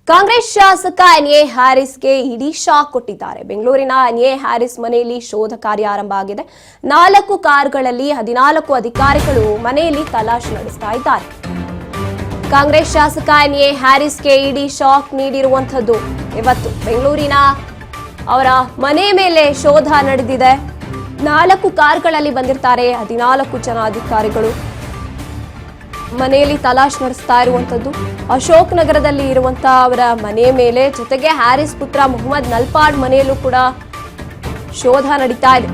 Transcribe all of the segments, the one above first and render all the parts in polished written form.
ಕಾಂಗ್ರೆಸ್ ಶಾಸಕ ಎನ್ಎ ಹ್ಯಾರಿಸ್ಗೆ ಇಡಿ ಶಾಕ್ ಕೊಟ್ಟಿದ್ದಾರೆ. ಬೆಂಗಳೂರಿನ ಎನ್ಎ ಹ್ಯಾರಿಸ್ ಮನೆಯಲ್ಲಿ ಶೋಧ ಕಾರ್ಯ ಆರಂಭ ಆಗಿದೆ. 4 ಕಾರುಗಳಲ್ಲಿ 14 ಅಧಿಕಾರಿಗಳು ಮನೆಯಲ್ಲಿ ತಲಾಶ್ ನಡೆಸ್ತಾ ಇದ್ದಾರೆ. ಕಾಂಗ್ರೆಸ್ ಶಾಸಕ ಎನ್ಎ ಹ್ಯಾರಿಸ್ಗೆ ಇಡಿ ಶಾಕ್ ನೀಡಿರುವಂತದ್ದು ಇವತ್ತು ಬೆಂಗಳೂರಿನ ಅವರ ಮನೆ ಮೇಲೆ ಶೋಧ ನಡೆದಿದೆ. 4 ಕಾರುಗಳಲ್ಲಿ ಬಂದಿರ್ತಾರೆ 14 ಜನ ಅಧಿಕಾರಿಗಳು ಮನೆಯಲ್ಲಿ ತಲಾಶ್ ನಡೆಸ್ತಾ ಇರುವಂತದ್ದು. ಅಶೋಕ್ ನಗರದಲ್ಲಿ ಇರುವಂತಹ ಅವರ ಮನೆ ಮೇಲೆ, ಜೊತೆಗೆ ಹ್ಯಾರಿಸ್ ಪುತ್ರ ಮೊಹಮ್ಮದ್ ನಲ್ಪಾಡ್ ಮನೆಯಲ್ಲೂ ಕೂಡ ಶೋಧ ನಡೀತಾ ಇದೆ.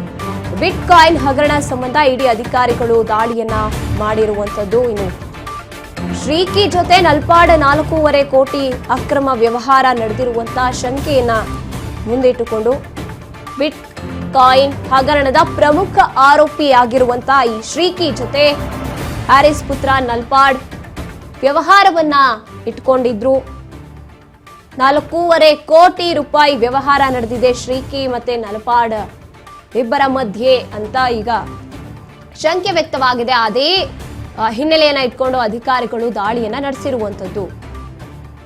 ಬಿಟ್ ಕಾಯಿನ್ ಹಗರಣ ಸಂಬಂಧ ಇಡಿ ಅಧಿಕಾರಿಗಳು ದಾಳಿಯನ್ನ ಮಾಡಿರುವಂತದ್ದು. ಇನ್ನು ಶ್ರೀಕಿ ಜೊತೆ ನಲ್ಪಾಡ್ 4.5 ಕೋಟಿ ಅಕ್ರಮ ವ್ಯವಹಾರ ನಡೆದಿರುವಂತಹ ಶಂಕೆಯನ್ನ ಮುಂದಿಟ್ಟುಕೊಂಡು ಬಿಟ್ ಕಾಯಿನ್ ಹಗರಣದ ಪ್ರಮುಖ ಆರೋಪಿಯಾಗಿರುವಂತಹ ಈ ಶ್ರೀಕಿ ಜೊತೆ ಹ್ಯಾರಿಸ್ ಪುತ್ರ ನಲ್ಪಾಡ್ ವ್ಯವಹಾರವನ್ನ ಇಟ್ಕೊಂಡಿದ್ರು. 4.5 ಕೋಟಿ ರೂಪಾಯಿ ವ್ಯವಹಾರ ನಡೆದಿದೆ ಶ್ರೀಕಿ ಮತ್ತೆ ನಲ್ಪಾಡ್ ಇಬ್ಬರ ಮಧ್ಯೆ ಅಂತ ಈಗ ಶಂಕೆ ವ್ಯಕ್ತವಾಗಿದೆ. ಅದೇ ಹಿನ್ನೆಲೆಯನ್ನ ಇಟ್ಕೊಂಡು ಅಧಿಕಾರಿಗಳು ದಾಳಿಯನ್ನ ನಡೆಸಿರುವಂತದ್ದು.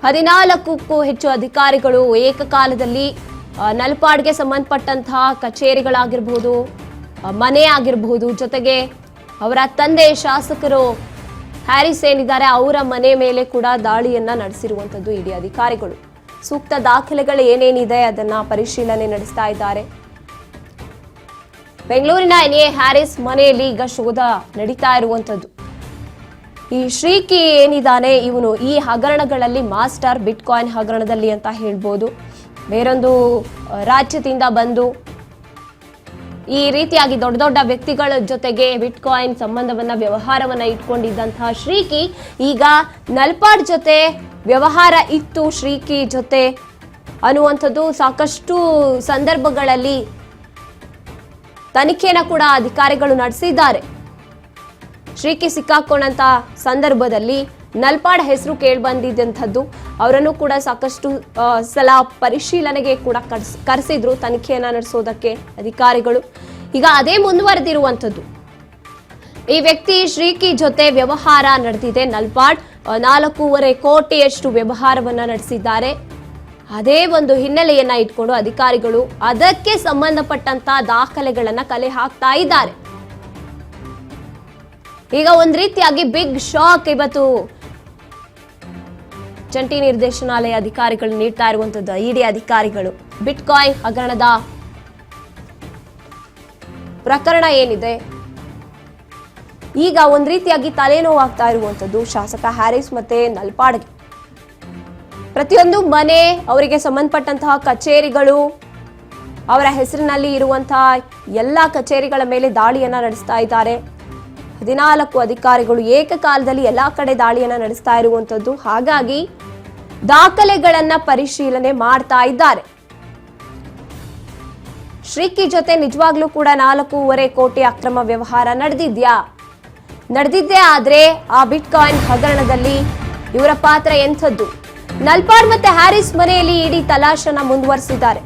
14ಕ್ಕೂ ಹೆಚ್ಚು ಅಧಿಕಾರಿಗಳು ಏಕಕಾಲದಲ್ಲಿ ನಲ್ಪಾಡ್ಗೆ ಸಂಬಂಧಪಟ್ಟಂತಹ ಕಚೇರಿಗಳಾಗಿರ್ಬಹುದು, ಮನೆ ಆಗಿರಬಹುದು, ಜೊತೆಗೆ ಅವರ ತಂದೆ ಶಾಸಕರು ಹ್ಯಾರಿಸ್ ಏನಿದ್ದಾರೆ ಅವರ ಮನೆ ಮೇಲೆ ಕೂಡ ದಾಳಿಯನ್ನ ನಡೆಸಿರುವಂತದ್ದು ಇಡಿ ಅಧಿಕಾರಿಗಳು. ಸೂಕ್ತ ದಾಖಲೆಗಳು ಏನೇನಿದೆ ಅದನ್ನ ಪರಿಶೀಲನೆ ನಡೆಸ್ತಾ ಇದ್ದಾರೆ. ಬೆಂಗಳೂರಿನ ಎನ್ಎ ಹ್ಯಾರಿಸ್ ಮನೆಯಲ್ಲಿ ಈಗ ಶೋಧ ನಡೀತಾ ಇರುವಂತದ್ದು. ಈ ಶ್ರೀಕಿ ಏನಿದ್ದಾನೆ ಇವನು ಈ ಹಗರಣಗಳಲ್ಲಿ ಮಾಸ್ಟರ್, ಬಿಟ್ ಕಾಯಿನ್ ಹಗರಣದಲ್ಲಿ ಅಂತ ಹೇಳ್ಬೋದು. ಬೇರೊಂದು ರಾಜ್ಯದಿಂದ ಬಂದು ಈ ರೀತಿಯಾಗಿ ದೊಡ್ಡ ದೊಡ್ಡ ವ್ಯಕ್ತಿಗಳ ಜೊತೆಗೆ ಬಿಟ್ ಕಾಯಿನ್ ಸಂಬಂಧವನ್ನ ವ್ಯವಹಾರವನ್ನ ಇಟ್ಕೊಂಡಿದ್ದಂತಹ ಶ್ರೀಕಿ ಈಗ ನಲ್ಪಾಡ್ ಜೊತೆ ವ್ಯವಹಾರ ಇತ್ತು ಶ್ರೀಕಿ ಜೊತೆ ಅನ್ನುವಂಥದ್ದು ಸಾಕಷ್ಟು ಸಂದರ್ಭಗಳಲ್ಲಿ ತನಿಖೆನ ಕೂಡ ಅಧಿಕಾರಿಗಳು ನಡೆಸಿದ್ದಾರೆ. ಶ್ರೀಕಿ ಸಿಕ್ಕಾಕೊಂಡಂತ ಸಂದರ್ಭದಲ್ಲಿ ನಲ್ಪಾಡ್ ಹೆಸರು ಕೇಳ್ಬಂದಿದ್ದಂಥದ್ದು. ಅವರನ್ನು ಕೂಡ ಸಾಕಷ್ಟು ಸಲ ಪರಿಶೀಲನೆಗೆ ಕೂಡ ಕರೆಸಿದ್ರು ತನಿಖೆಯನ್ನ ನಡೆಸೋದಕ್ಕೆ ಅಧಿಕಾರಿಗಳು. ಈಗ ಅದೇ ಮುಂದುವರೆದಿರುವಂಥದ್ದು. ಈ ವ್ಯಕ್ತಿ ಶ್ರೀಕಿ ಜೊತೆ ವ್ಯವಹಾರ ನಡೆದಿದೆ. ನಲ್ಪಾಡ್ 4.5 ಕೋಟಿಯಷ್ಟು ವ್ಯವಹಾರವನ್ನ ನಡೆಸಿದ್ದಾರೆ. ಅದೇ ಒಂದು ಹಿನ್ನೆಲೆಯನ್ನ ಇಟ್ಕೊಂಡು ಅಧಿಕಾರಿಗಳು ಅದಕ್ಕೆ ಸಂಬಂಧಪಟ್ಟಂತ ದಾಖಲೆಗಳನ್ನ ಕಲೆ ಹಾಕ್ತಾ ಇದ್ದಾರೆ. ಈಗ ಒಂದ್ ರೀತಿಯಾಗಿ ಬಿಗ್ ಶಾಕ್ ಇವತ್ತು ಜಂಟಿ ನಿರ್ದೇಶನಾಲಯ ಅಧಿಕಾರಿಗಳು ನೀಡ್ತಾ ಇರುವಂತದ್ದು. ಇಡಿ ಅಧಿಕಾರಿಗಳು ಬಿಟ್ ಕಾಯಿನ್ ಹಗರಣದ ಪ್ರಕರಣ ಏನಿದೆ ಈಗ ಒಂದ್ ರೀತಿಯಾಗಿ ತಲೆನೋವಾಗ್ತಾ ಇರುವಂತದ್ದು ಶಾಸಕ ಹ್ಯಾರಿಸ್ ಮತ್ತೆ ನಲ್ಪಾಡ್ಗೆ. ಪ್ರತಿಯೊಂದು ಮನೆ, ಅವರಿಗೆ ಸಂಬಂಧಪಟ್ಟಂತಹ ಕಚೇರಿಗಳು, ಅವರ ಹೆಸರಿನಲ್ಲಿ ಇರುವಂತಹ ಎಲ್ಲಾ ಕಚೇರಿಗಳ ಮೇಲೆ ದಾಳಿಯನ್ನ ನಡೆಸ್ತಾ ಇದ್ದಾರೆ. 14 ಅಧಿಕಾರಿಗಳು ಏಕಕಾಲದಲ್ಲಿ ಎಲ್ಲಾ ಕಡೆ ದಾಳಿಯನ್ನ ನಡೆಸ್ತಾ ಇರುವಂತದ್ದು. ಹಾಗಾಗಿ ದಾಖಲೆಗಳನ್ನ ಪರಿಶೀಲನೆ ಮಾಡ್ತಾ ಇದ್ದಾರೆ. ಶ್ರೀಕಿ ಜೊತೆ ನಿಜವಾಗ್ಲೂ ಕೂಡ 4.5 ಕೋಟಿ ಅಕ್ರಮ ವ್ಯವಹಾರ ನಡೆದಿದ್ದೇ ಆದ್ರೆ ಆ ಬಿಟ್ ಕಾಯಿನ್ ಹಗರಣದಲ್ಲಿ ಇವರ ಪಾತ್ರ ಎಂಥದ್ದು? ನಲ್ಪಾಡ್ ಮತ್ತೆ ಹ್ಯಾರಿಸ್ ಮನೆಯಲ್ಲಿ ಇಡೀ ತಲಾಶನ ಮುಂದುವರಿಸಿದ್ದಾರೆ.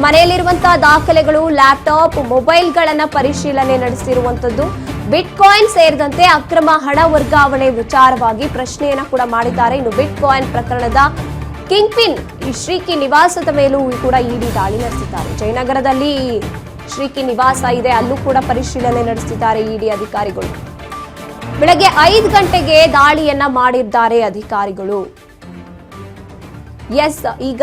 ಮನೆಯಲ್ಲಿರುವಂತಹ ದಾಖಲೆಗಳು, ಲ್ಯಾಪ್ಟಾಪ್, ಮೊಬೈಲ್ಗಳನ್ನ ಪರಿಶೀಲನೆ ನಡೆಸಿರುವಂತದ್ದು. ಬಿಟ್ ಕಾಯಿನ್ ಸೇರಿದಂತೆ ಅಕ್ರಮ ಹಣ ವರ್ಗಾವಣೆ ವಿಚಾರವಾಗಿ ಪ್ರಶ್ನೆಯನ್ನ ಕೂಡ ಮಾಡಿದ್ದಾರೆ. ಇನ್ನು ಬಿಟ್ ಕಾಯಿನ್ ಪ್ರಕರಣದ ಕಿಂಗ್ ಪಿನ್ ಈ ಶ್ರೀಕಿ ನಿವಾಸದ ಮೇಲೂ ಕೂಡ ಇಡಿ ದಾಳಿ ನಡೆಸಿದ್ದಾರೆ. ಜಯನಗರದಲ್ಲಿ ಶ್ರೀಕಿ ನಿವಾಸ ಇದೆ, ಅಲ್ಲೂ ಕೂಡ ಪರಿಶೀಲನೆ ನಡೆಸಿದ್ದಾರೆ ಇಡಿ ಅಧಿಕಾರಿಗಳು. ಬೆಳಗ್ಗೆ 5 ಗಂಟೆಗೆ ದಾಳಿಯನ್ನ ಮಾಡಿದ್ದಾರೆ ಅಧಿಕಾರಿಗಳು. ಎಸ್, ಈಗ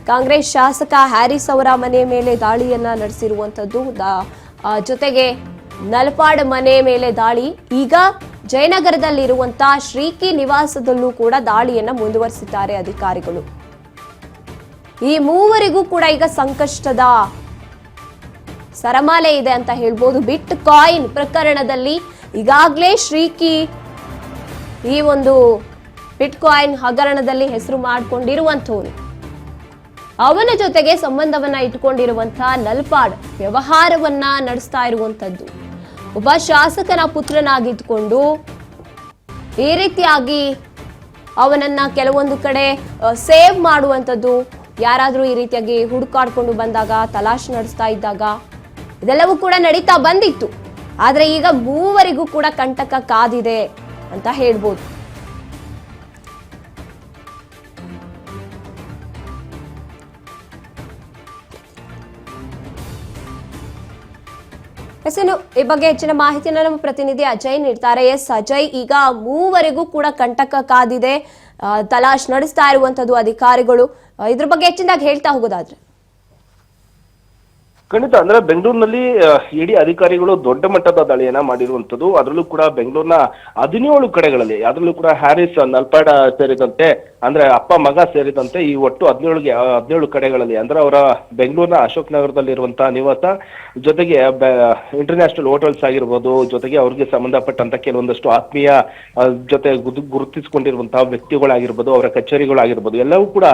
ಕಾಂಗ್ರೆಸ್ ಶಾಸಕ ಹ್ಯಾರಿಸ್ ಅವರ ಮನೆ ಮೇಲೆ ದಾಳಿಯನ್ನ ನಡೆಸಿರುವಂತದ್ದು. ಜೊತೆಗೆ ನಲ್ಪಾಡ್ ಮನೆ ಮೇಲೆ ದಾಳಿ. ಈಗ ಜಯನಗರದಲ್ಲಿರುವಂತಹ ಶ್ರೀಕಿ ನಿವಾಸದಲ್ಲೂ ಕೂಡ ದಾಳಿಯನ್ನ ಮುಂದುವರಿಸಿದ್ದಾರೆ ಅಧಿಕಾರಿಗಳು. ಈ ಮೂವರಿಗೂ ಕೂಡ ಈಗ ಸಂಕಷ್ಟದ ಸರಮಾಲೆ ಇದೆ ಅಂತ ಹೇಳ್ಬೋದು. ಬಿಟ್ ಕಾಯಿನ್ ಪ್ರಕರಣದಲ್ಲಿ ಈಗಾಗಲೇ ಶ್ರೀಕಿ ಈ ಒಂದು ಬಿಟ್ ಕಾಯಿನ್ ಹಗರಣದಲ್ಲಿ ಹೆಸರು ಮಾಡಿಕೊಂಡಿರುವಂತವನು. ಅವನ ಜೊತೆಗೆ ಸಂಬಂಧವನ್ನ ಇಟ್ಟುಕೊಂಡಿರುವಂತಹ ನಲ್ಪಾಡ್ ವ್ಯವಹಾರವನ್ನ ನಡೆಸ್ತಾ ಇರುವಂತದ್ದು. ಒಬ್ಬ ಶಾಸಕನ ಪುತ್ರನಾಗಿದ್ದುಕೊಂಡು ಈ ರೀತಿಯಾಗಿ ಅವನನ್ನ ಕೆಲವೊಂದು ಕಡೆ ಸೇವ್ ಮಾಡುವಂಥದ್ದು, ಯಾರಾದರೂ ಈ ರೀತಿಯಾಗಿ ಹುಡುಕಾಡ್ಕೊಂಡು ಬಂದಾಗ, ತಲಾಶ್ ನಡೆಸ್ತಾ ಇದ್ದಾಗ ಇದೆಲ್ಲವೂ ಕೂಡ ನಡೀತಾ ಬಂದಿತ್ತು. ಆದ್ರೆ ಈಗ ಮೂವರಿಗೂ ಕೂಡ ಕಂಟಕ ಕಾದಿದೆ ಅಂತ ಹೇಳ್ಬೋದು. ಇನ್ನು ಈ ಬಗ್ಗೆ ಹೆಚ್ಚಿನ ಮಾಹಿತಿಯನ್ನು ನಮ್ಮ ಪ್ರತಿನಿಧಿ ಅಜಯ್ ನೀಡ್ತಾರೆ. ಅಜಯ್, ಈಗ ಮೂವರೆಗೂ ಕೂಡ ಕಂಟಕ ಕಾದಿದೆ, ತಲಾಶ್ ನಡೆಸ್ತಾ ಇರುವಂತದ್ದು ಅಧಿಕಾರಿಗಳು. ಇದ್ರ ಬಗ್ಗೆ ಹೆಚ್ಚಿನದಾಗಿ ಹೇಳ್ತಾ ಹೋಗೋದಾದ್ರೆ ಖಂಡಿತ ಅಂದ್ರೆ ಬೆಂಗಳೂರಿನಲ್ಲಿ ಇಡಿ ಅಧಿಕಾರಿಗಳು ದೊಡ್ಡ ಮಟ್ಟದ ದಾಳಿಯನ್ನ ಮಾಡಿರುವಂತದ್ದು. ಅದರಲ್ಲೂ ಕೂಡ ಬೆಂಗಳೂರಿನ 17 ಕಡೆಗಳಲ್ಲಿ, ಅದರಲ್ಲೂ ಕೂಡ ಹ್ಯಾರಿಸ್, ನಲ್ಪಾಡ ಸೇರಿದಂತೆ ಅಂದ್ರೆ ಅಪ್ಪ ಮಗ ಸೇರಿದಂತೆ ಈ ಒಟ್ಟು 17 ಕಡೆಗಳಲ್ಲಿ ಅಂದ್ರೆ ಅವರ ಬೆಂಗಳೂರಿನ ಅಶೋಕ್ ನಗರದಲ್ಲಿರುವಂತಹ ನಿವಾಸ, ಜೊತೆಗೆ ಇಂಟರ್ನ್ಯಾಷನಲ್ ಹೋಟೆಲ್ಸ್ ಆಗಿರ್ಬೋದು, ಜೊತೆಗೆ ಅವ್ರಿಗೆ ಸಂಬಂಧಪಟ್ಟಂತ ಕೆಲವೊಂದಷ್ಟು ಆತ್ಮೀಯ ಜೊತೆ ಗುರುತಿಸಿಕೊಂಡಿರುವಂತಹ ವ್ಯಕ್ತಿಗಳಾಗಿರ್ಬೋದು, ಅವರ ಕಚೇರಿಗಳಾಗಿರ್ಬೋದು, ಎಲ್ಲವೂ ಕೂಡ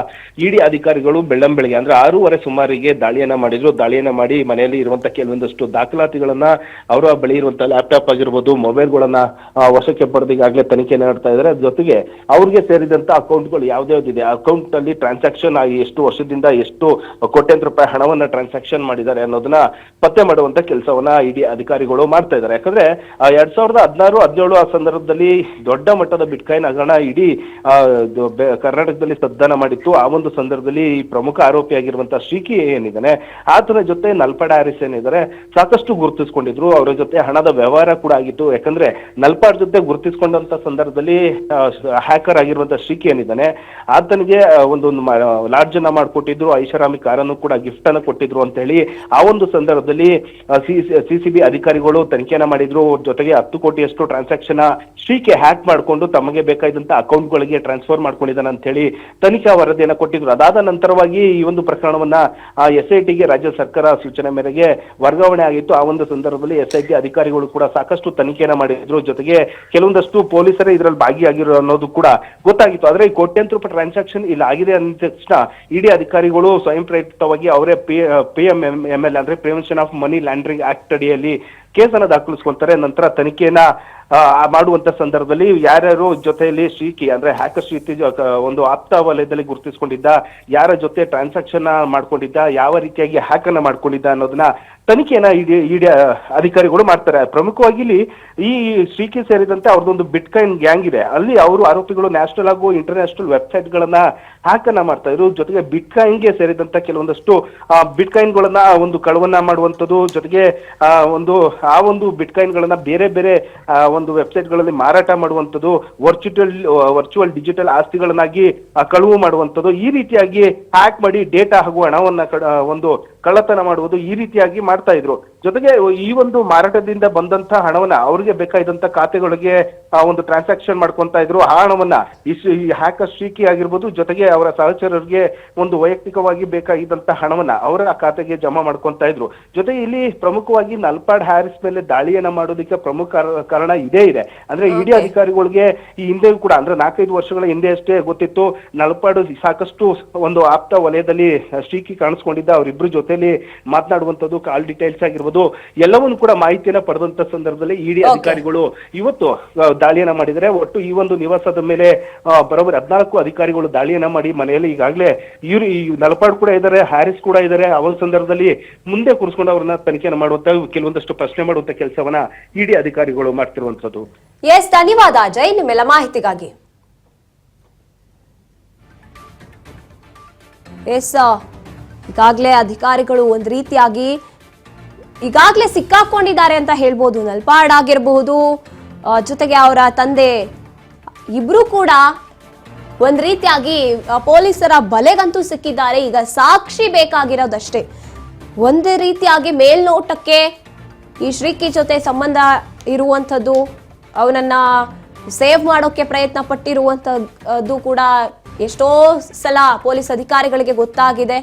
ಇಡಿ ಅಧಿಕಾರಿಗಳು ಬೆಳ್ಳಂಬೆಳಗ್ಗೆ ಅಂದ್ರೆ 6:30 ಸುಮಾರಿಗೆ ದಾಳಿಯನ್ನ ಮಾಡಿದ್ರು. ದಾಳಿಯನ್ನ ಮಾಡಿ ಮನೆಯಲ್ಲಿ ಇರುವಂತಹ ಕೆಲವೊಂದಷ್ಟು ದಾಖಲಾತಿಗಳನ್ನ, ಅವರ ಬಳಿ ಇರುವಂತಹ ಲ್ಯಾಪ್ಟಾಪ್ ಆಗಿರ್ಬೋದು, ಮೊಬೈಲ್ಗಳನ್ನ ವಶಕ್ಕೆ ಪಡೆದು ಈಗಾಗಲೇ ತನಿಖೆ ನಡೆಸ್ತಾ ಇದ್ದಾರೆ. ಜೊತೆಗೆ ಅವ್ರಿಗೆ ಸೇರಿದಂತ ಅಕೌಂಟ್ಗಳು ಯಾವ್ದ್ಯಾವ್ದಿದೆ, ಅಕೌಂಟ್ ಅಲ್ಲಿ ಟ್ರಾನ್ಸಾಕ್ಷನ್ ಆಗಿ ಎಷ್ಟು ವರ್ಷದಿಂದ ಎಷ್ಟು ಕೋಟ್ಯಾಂತರ ರೂಪಾಯಿ ಹಣವನ್ನ ಟ್ರಾನ್ಸಾಕ್ಷನ್ ಮಾಡಿದ್ದಾರೆ ಅನ್ನೋದನ್ನ ಪತ್ತೆ ಮಾಡುವಂತ ಕೆಲಸವನ್ನ ಇಡಿ ಅಧಿಕಾರಿಗಳು ಮಾಡ್ತಾ ಇದ್ದಾರೆ. ಯಾಕಂದ್ರೆ 2016-17 ಆ ಸಂದರ್ಭದಲ್ಲಿ ದೊಡ್ಡ ಮಟ್ಟದ ಬಿಟ್ಕಾಯಿನ್ ಹಗರಣ ಇಡೀ ಕರ್ನಾಟಕದಲ್ಲಿ ಸದ್ದಾನ ಮಾಡಿತ್ತು. ಆ ಒಂದು ಸಂದರ್ಭದಲ್ಲಿ ಪ್ರಮುಖ ಆರೋಪಿಯಾಗಿರುವಂತಹ ಶ್ರೀಕಿ ಏನಿದ್ದಾನೆ, ಆತನ ಜೊತೆ ನಲ್ಪಾಡ ಹ್ಯಾರಿಸ್ ಏನಿದ್ದಾರೆ ಸಾಕಷ್ಟು ಗುರುತಿಸ್ಕೊಂಡಿದ್ರು. ಅವರ ಜೊತೆ ಹಣದ ವ್ಯವಹಾರ ಕೂಡ ಆಗಿತ್ತು. ಯಾಕಂದ್ರೆ ನಲ್ಪಾಡ್ ಜೊತೆ ಗುರುತಿಸ್ಕೊಂಡಂತ ಸಂದರ್ಭದಲ್ಲಿ ಹ್ಯಾಕರ್ ಆಗಿರುವಂತಹ ಶ್ರೀಕಿ ಏನಿದ್ದಾನೆ, ಆತನಿಗೆ ಒಂದು ಲಾಡ್ಜ್ ಅನ್ನ ಮಾಡಿಕೊಟ್ಟಿದ್ರು, ಐಷಾರಾಮಿ ಕಾರನ್ನು ಕೂಡ ಗಿಫ್ಟ್ ಅನ್ನು ಕೊಟ್ಟಿದ್ರು ಅಂತ ಹೇಳಿ ಆ ಒಂದು ಸಂದರ್ಭದಲ್ಲಿ ಸಿಸಿಬಿ ಅಧಿಕಾರಿಗಳು ತನಿಖೆಯನ್ನ ಮಾಡಿದ್ರು. ಜೊತೆಗೆ 10 ಕೋಟಿಯಷ್ಟು ಟ್ರಾನ್ಸಾಕ್ಷನ್ ಶ್ರೀಕಿ ಹ್ಯಾಕ್ ಮಾಡಿಕೊಂಡು ತಮಗೆ ಬೇಕಾದಂತ ಅಕೌಂಟ್ ಗಳಿಗೆ ಟ್ರಾನ್ಸ್ಫರ್ ಮಾಡ್ಕೊಂಡಿದ್ದಾನೆ ಅಂತ ಹೇಳಿ ತನಿಖಾ ವರದಿಯನ್ನ ಕೊಟ್ಟಿದ್ರು. ಅದಾದ ನಂತರವಾಗಿ ಈ ಒಂದು ಪ್ರಕರಣವನ್ನ SITಗೆ ರಾಜ್ಯ ಸರ್ಕಾರ ಸೂಚನೆ ಮೇರೆಗೆ ವರ್ಗಾವಣೆ ಆಗಿತ್ತು. ಆ ಒಂದು ಸಂದರ್ಭದಲ್ಲಿ SIT ಅಧಿಕಾರಿಗಳು ಕೂಡ ಸಾಕಷ್ಟು ತನಿಖೆಯನ್ನ ಮಾಡಿದ್ರು. ಜೊತೆಗೆ ಕೆಲವೊಂದಷ್ಟು ಪೊಲೀಸರೇ ಇದರಲ್ಲಿ ಭಾಗಿಯಾಗಿರೋ ಅನ್ನೋದು ಕೂಡ ಗೊತ್ತಾಗಿತ್ತು. ಆದ್ರೆ ಈ ಕೋಟ್ಯಾಂತರ ರೂಪಾಯಿ ಟ್ರಾನ್ಸಾಕ್ಷನ್ ಇಲ್ಲಿ ಆಗಿದೆ ಅಂದ ತಕ್ಷಣ ಇಡಿ ಅಧಿಕಾರಿಗಳು ಸ್ವಯಂ ಪ್ರೇರಿತವಾಗಿ ಅವರೇ PML ಅಂದ್ರೆ prevention of money laundering act ಅಡಿಯಲ್ಲಿ ಕೇಸನ್ನ ದಾಖಲಿಸ್ಕೊಂತಾರೆ. ನಂತರ ತನಿಖೆಯನ್ನ ಮಾಡುವಂತ ಸಂದರ್ಭದಲ್ಲಿ ಯಾರ್ಯಾರು ಜೊತೆಯಲ್ಲಿ ಶ್ರೀಕಿ ಅಂದ್ರೆ ಹ್ಯಾಕರ್ ಶ್ರೀಕಿ ಒಂದು ಆಪ್ತ ವಲಯದಲ್ಲಿ ಗುರುತಿಸಿಕೊಂಡಿದ್ದ, ಯಾರ ಜೊತೆ ಟ್ರಾನ್ಸಾಕ್ಷನ್ ಮಾಡ್ಕೊಂಡಿದ್ದ, ಯಾವ ರೀತಿಯಾಗಿ ಹ್ಯಾಕ್ ಅನ್ನ ಮಾಡ್ಕೊಂಡಿದ್ದ ಅನ್ನೋದನ್ನ ತನಿಖೆಯನ್ನ ಇಡಿ ಅಧಿಕಾರಿಗಳು ಮಾಡ್ತಾರೆ. ಪ್ರಮುಖವಾಗಿ ಇಲ್ಲಿ ಈ ಶ್ರೀಕಿ ಸೇರಿದಂತೆ ಅವ್ರದ್ದೊಂದು ಬಿಟ್ಕಾಯಿನ್ ಗ್ಯಾಂಗ್ ಇದೆ. ಅಲ್ಲಿ ಅವರು ಆರೋಪಿಗಳು ನ್ಯಾಷನಲ್ ಹಾಗೂ ಇಂಟರ್ನ್ಯಾಷನಲ್ ವೆಬ್ಸೈಟ್ ಗಳನ್ನ ಹ್ಯಾಕ್ ಅನ್ನ ಮಾಡ್ತಾ ಇದ್ರು. ಜೊತೆಗೆ ಬಿಟ್ಕಾಯಿನ್ಗೆ ಸೇರಿದಂತ ಕೆಲವೊಂದಷ್ಟು ಬಿಟ್ಕಾಯಿನ್ ಗಳನ್ನ ಒಂದು ಕಳವನ್ನ ಮಾಡುವಂತದ್ದು, ಜೊತೆಗೆ ಆ ಒಂದು ಬಿಟ್ಕಾಯಿನ್ ಗಳನ್ನ ಬೇರೆ ಬೇರೆ ಒಂದು ವೆಬ್ಸೈಟ್ ಗಳಲ್ಲಿ ಮಾರಾಟ ಮಾಡುವಂತದ್ದು, ವರ್ಚುವಲ್ ಡಿಜಿಟಲ್ ಆಸ್ತಿಗಳನ್ನಾಗಿ ಕಳುವು ಮಾಡುವಂತದ್ದು, ಈ ರೀತಿಯಾಗಿ ಹ್ಯಾಕ್ ಮಾಡಿ ಡೇಟಾ ಹಾಗೂ ಹಣವನ್ನ ಒಂದು ಕಳ್ಳತನ ಮಾಡುವುದು, ಈ ರೀತಿಯಾಗಿ ಮಾಡ್ತಾ ಇದ್ರು. ಜೊತೆಗೆ ಈ ಒಂದು ಮಾರಾಟದಿಂದ ಬಂದಂತ ಹಣವನ್ನ ಅವ್ರಿಗೆ ಬೇಕಾದಂತ ಖಾತೆಗಳಿಗೆ ಒಂದು ಟ್ರಾನ್ಸಾಕ್ಷನ್ ಮಾಡ್ಕೊಂತ ಇದ್ರು. ಆ ಹಣವನ್ನ ಈ ಹ್ಯಾಕರ್ ಶ್ರೀಕಿ ಆಗಿರ್ಬೋದು, ಜೊತೆಗೆ ಅವರ ಸಹಚರರಿಗೆ ಒಂದು ವೈಯಕ್ತಿಕವಾಗಿ ಬೇಕಾಗಿದ್ದಂತ ಹಣವನ್ನ ಅವರ ಖಾತೆಗೆ ಜಮಾ ಮಾಡ್ಕೊಂತ ಇದ್ರು. ಜೊತೆಗೆ ಇಲ್ಲಿ ಪ್ರಮುಖವಾಗಿ ನಲ್ಪಾಡ್ ಹ್ಯಾರಿಸ್ ಮೇಲೆ ದಾಳಿಯನ್ನ ಮಾಡೋದಕ್ಕೆ ಪ್ರಮುಖ ಕಾರಣ ಇದೇ ಇದೆ. ಅಂದ್ರೆ ಇಡಿ ಅಧಿಕಾರಿಗಳಿಗೆ ಈ ಹಿಂದೆ ಕೂಡ ಅಂದ್ರೆ 4-5 ವರ್ಷಗಳ ಹಿಂದೆ ಅಷ್ಟೇ ಗೊತ್ತಿತ್ತು, ನಲ್ಪಾಡು ಸಾಕಷ್ಟು ಒಂದು ಆಪ್ತ ವಲಯದಲ್ಲಿ ಶ್ರೀಕಿ ಕಾಣಿಸ್ಕೊಂಡಿದ್ದ. ಅವರಿಬ್ರು ಜೊತೆಲಿ ಮಾತನಾಡುವಂತದ್ದು, ಕಾಲ್ ಡೀಟೇಲ್ಸ್ ಆಗಿರ್ಬೋದು, ಎಲ್ಲವನ್ನೂ ಕೂಡ ಮಾಹಿತಿಯನ್ನ ಪಡೆದಂತ ಸಂದರ್ಭದಲ್ಲಿ ಇಡಿ ಅಧಿಕಾರಿಗಳು ಇವತ್ತು ದಾಳಿಯನ್ನ ಮಾಡಿದರೆ. ಒಟ್ಟು ಈ ಒಂದು ನಿವಾಸದ ಮೇಲೆ ಬರೋಬ್ಬರಿ 14 ಅಧಿಕಾರಿಗಳು ದಾಳಿಯನ್ನ ಮಾಡಿ ಮನೆಯಲ್ಲಿ ಈಗಾಗಲೇ ಈ ನಲ್ಪಾಡ್ ಕೂಡ ಇದ್ದಾರೆ, ಹ್ಯಾರಿಸ್ ಕೂಡ ಇದ್ದಾರೆ. ಆ ಒಂದು ಸಂದರ್ಭದಲ್ಲಿ ಮುಂದೆ ಕೂರಿಸ್ಕೊಂಡು ಅವ್ರನ್ನ ತನಿಖೆಯನ್ನು ಮಾಡುವಂತ ಕೆಲವೊಂದಷ್ಟು ಪ್ರಶ್ನೆ ಮಾಡುವಂತ ಕೆಲಸವನ್ನ ಇಡಿ ಅಧಿಕಾರಿಗಳು ಮಾಡ್ತಿರುವಂತದ್ದು. ಧನ್ಯವಾದ ಅಜಯ್ ನಿಮ್ಮೆಲ್ಲ ಮಾಹಿತಿಗಾಗಿ. ಈಗಾಗಲೇ ಅಧಿಕಾರಿಗಳು ಒಂದ್ ರೀತಿಯಾಗಿ ಈಗಾಗಲೇ ಸಿಕ್ಕಾಕೊಂಡಿದ್ದಾರೆ ಅಂತ ಹೇಳ್ಬೋದು. ನಲ್ಪಾಡ್ ಆಗಿರಬಹುದು, ಜೊತೆಗೆ ಅವರ ತಂದೆ ಇಬ್ರು ಕೂಡ ಒಂದ್ ರೀತಿಯಾಗಿ ಪೊಲೀಸರ ಬಲೆಗಂತೂ ಸಿಕ್ಕಿದ್ದಾರೆ. ಈಗ ಸಾಕ್ಷಿ ಬೇಕಾಗಿರೋದಷ್ಟೇ. ಒಂದೇ ರೀತಿಯಾಗಿ ಮೇಲ್ನೋಟಕ್ಕೆ ಈ ಶ್ರೀಕಿ ಜೊತೆ ಸಂಬಂಧ ಇರುವಂಥದ್ದು, ಅವನನ್ನ ಸೇವ್ ಮಾಡೋಕೆ ಪ್ರಯತ್ನ ಪಟ್ಟಿರುವಂಥದ್ದು ಕೂಡ ಎಷ್ಟೋ ಸಲ ಪೊಲೀಸ್ ಅಧಿಕಾರಿಗಳಿಗೆ ಗೊತ್ತಾಗಿದೆ.